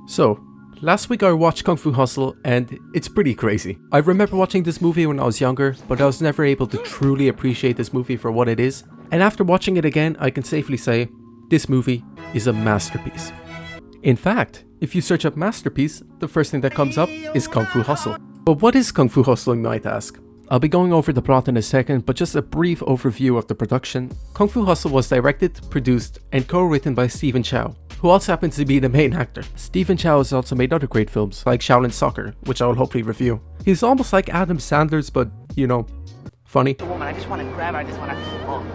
So, last week I watched Kung Fu Hustle and it's pretty crazy. I remember watching this movie when I was younger, but I was never able to truly appreciate this movie for what it is. And after watching it again, I can safely say, this movie is a masterpiece. In fact, if you search up masterpiece, the first thing that comes up is Kung Fu Hustle. But what is Kung Fu Hustle, you might ask? I'll be going over the plot in a second, but just a brief overview of the production. Kung Fu Hustle was directed, produced, and co-written by Stephen Chow, who also happens to be the main actor. Stephen Chow has also made other great films, like Shaolin Soccer, which I will hopefully review. He's almost like Adam Sandler's, but, you know, funny.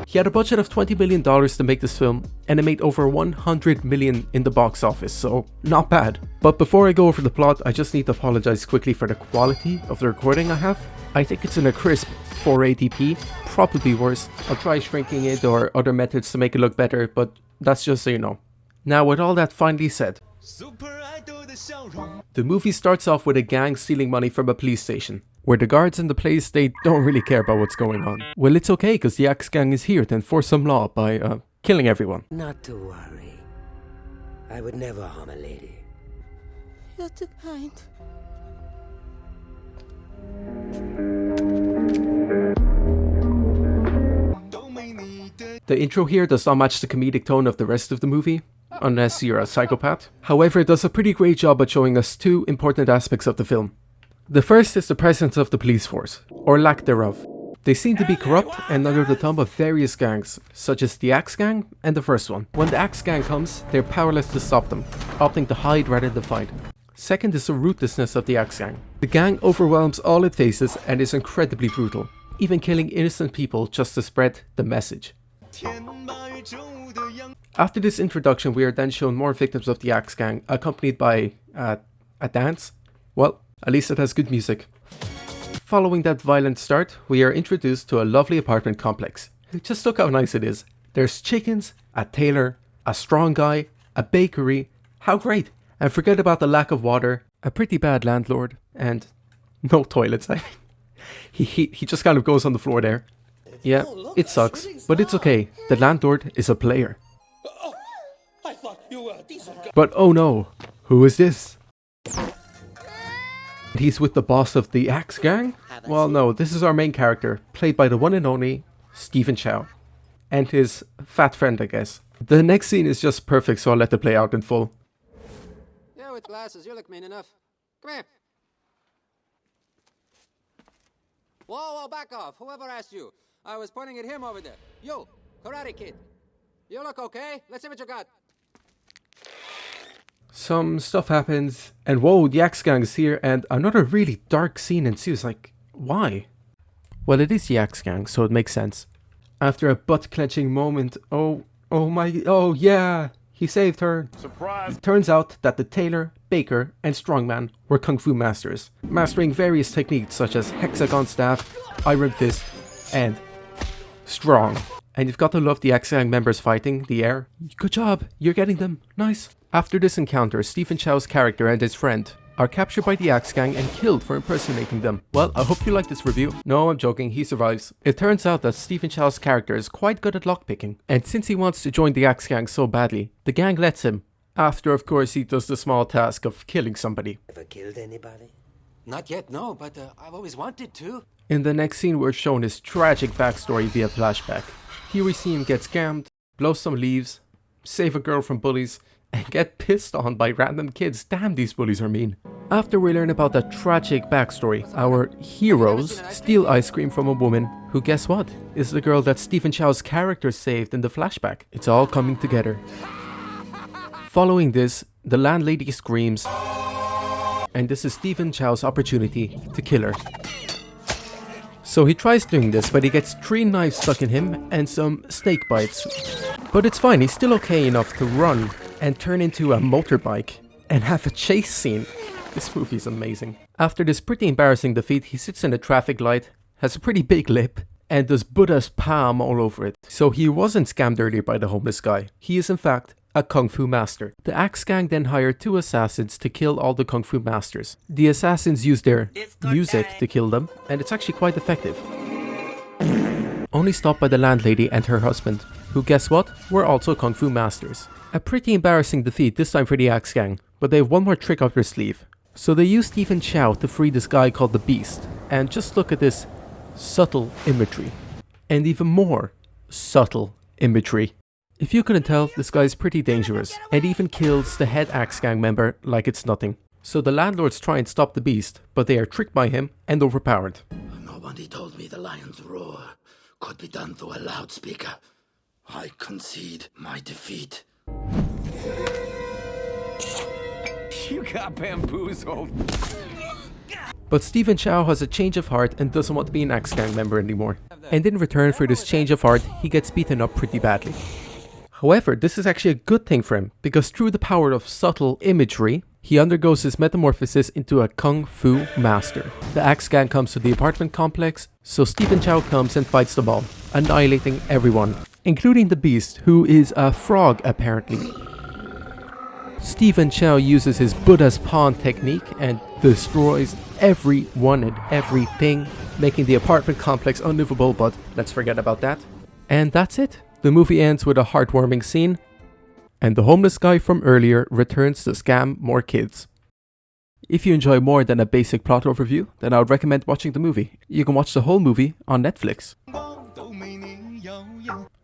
He had a budget of $20 million to make this film, and it made over $100 million in the box office, so not bad. But before I go over the plot, I just need to apologize quickly for the quality of the recording I have. I think it's in a crisp 480p, probably worse. I'll try shrinking it or other methods to make it look better, but that's just so you know. Now, with all that finally said, the movie starts off with a gang stealing money from a police station, where the guards in the place, they don't really care about what's going on. Well, it's okay, because the Axe Gang is here to enforce some law by, killing everyone. Not to worry. I would never harm a lady. You're too kind. The intro here does not match the comedic tone of the rest of the movie, unless you're a psychopath. However, it does a pretty great job at showing us two important aspects of the film. The first is the presence of the police force, or lack thereof. They seem to be corrupt and under the thumb of various gangs, such as the Axe Gang and the first one. When the Axe Gang comes, they're powerless to stop them, opting to hide rather than fight. Second is the ruthlessness of the Axe Gang. The gang overwhelms all it faces and is incredibly brutal, even killing innocent people just to spread the message. After this introduction, we are then shown more victims of the Axe Gang, accompanied by a dance. Well, at least it has good music. Following that violent start, we are introduced to a lovely apartment complex. Just look how nice it is. There's chickens, a tailor, a strong guy, a bakery. How great! And forget about the lack of water, a pretty bad landlord, and no toilets. I mean, he just kind of goes on the floor there. Yeah, it sucks, but it's okay. The landlord is a player. I thought you were a decent guy. But oh no, who is this? He's with the boss of the Axe Gang? Well, no, this is our main character, played by the one and only Stephen Chow. And his fat friend, I guess. The next scene is just perfect, so I'll let it play out in full. Yeah, with glasses, you look mean enough. Come here. Whoa, back off. Whoever asked you? I was pointing at him over there. You, Karate Kid. You look okay. Let's see what you got. Some stuff happens, and whoa, the Axe Gang is here, and another really dark scene ensues. Like, why? Well, it is the Axe Gang, so it makes sense. After a butt-clenching moment, oh yeah, he saved her. Surprise! It turns out that the tailor, baker, and strongman were kung fu masters, mastering various techniques such as hexagon staff, iron fist, and strong. And you've got to love the Axe Gang members fighting the air. Good job, you're getting them. Nice. After this encounter, Stephen Chow's character and his friend are captured by the Axe Gang and killed for impersonating them. Well, I hope you like this review. No, I'm joking, he survives. It turns out that Stephen Chow's character is quite good at lockpicking, and since he wants to join the Axe Gang so badly, the gang lets him. After, of course, he does the small task of killing somebody. Ever killed anybody? Not yet, no, but I've always wanted to. In the next scene, we're shown his tragic backstory via flashback. Here we see him get scammed, blow some leaves, save a girl from bullies, and get pissed on by random kids. Damn, these bullies are mean. After we learn about that tragic backstory, our heroes steal ice cream from a woman who, guess what, is the girl that Stephen Chow's character saved in the flashback. It's all coming together. Following this, the landlady screams, and this is Stephen Chow's opportunity to kill her. So he tries doing this, but he gets 3 knives stuck in him and some snake bites. But it's fine, he's still okay enough to run and turn into a motorbike and have a chase scene. This movie is amazing. After this pretty embarrassing defeat, he sits in a traffic light, has a pretty big lip, and does Buddha's palm all over it. So he wasn't scammed earlier by the homeless guy. He is in fact a kung fu master. The Axe Gang then hired 2 assassins to kill all the kung fu masters. The assassins use their music to kill them, and it's actually quite effective. Only stopped by the landlady and her husband, who, guess what, were also kung fu masters. A pretty embarrassing defeat this time for the Axe Gang, but they have one more trick up their sleeve. So they use Stephen Chow to free this guy called the Beast. And just look at this subtle imagery. And even more subtle imagery. If you couldn't tell, this guy is pretty dangerous and even kills the head Axe Gang member like it's nothing. So the landlords try and stop the Beast, but they are tricked by him and overpowered. Nobody told me the lion's roar could be done through a loudspeaker. I concede my defeat. You got bamboozled. But Stephen Chow has a change of heart and doesn't want to be an Axe Gang member anymore. And in return for this change of heart, he gets beaten up pretty badly. However, this is actually a good thing for him, because through the power of subtle imagery, he undergoes his metamorphosis into a Kung Fu master. The Axe Gang comes to the apartment complex, so Stephen Chow comes and fights them all, annihilating everyone, including the Beast, who is a frog apparently. Stephen Chow uses his Buddha's pawn technique and destroys everyone and everything, making the apartment complex unlivable, but let's forget about that. And that's it. The movie ends with a heartwarming scene, and the homeless guy from earlier returns to scam more kids. If you enjoy more than a basic plot overview, then I would recommend watching the movie. You can watch the whole movie on Netflix.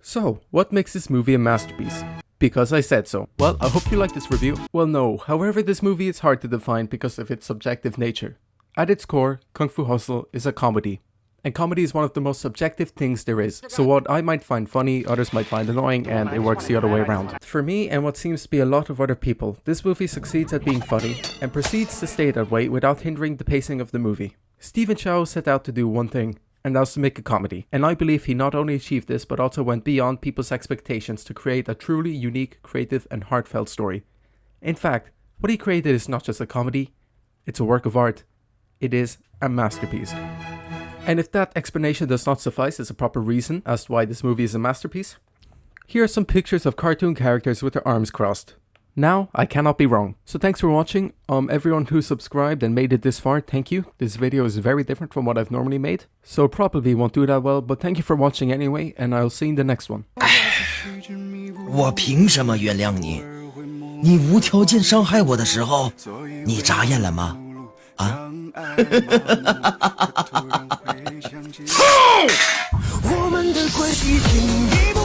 So, what makes this movie a masterpiece? Because I said so. Well, I hope you like this review. Well, no. However, this movie is hard to define because of its subjective nature. At its core, Kung Fu Hustle is a comedy. And comedy is one of the most subjective things there is. So what I might find funny, others might find annoying, and it works the other way around. For me, and what seems to be a lot of other people, this movie succeeds at being funny, and proceeds to stay that way without hindering the pacing of the movie. Stephen Chow set out to do one thing, and that was to make a comedy. And I believe he not only achieved this, but also went beyond people's expectations to create a truly unique, creative, and heartfelt story. In fact, what he created is not just a comedy, it's a work of art. It is a masterpiece. And if that explanation does not suffice as a proper reason as to why this movie is a masterpiece, here are some pictures of cartoon characters with their arms crossed. Now, I cannot be wrong. So thanks for watching. Everyone who subscribed and made it this far, thank you. This video is very different from what I've normally made, so probably won't do that well, but thank you for watching anyway, and I'll see you in the next one. 我凭什么原谅你？你无条件伤害我的时候，你眨眼了吗？啊？操！我们的关系经历。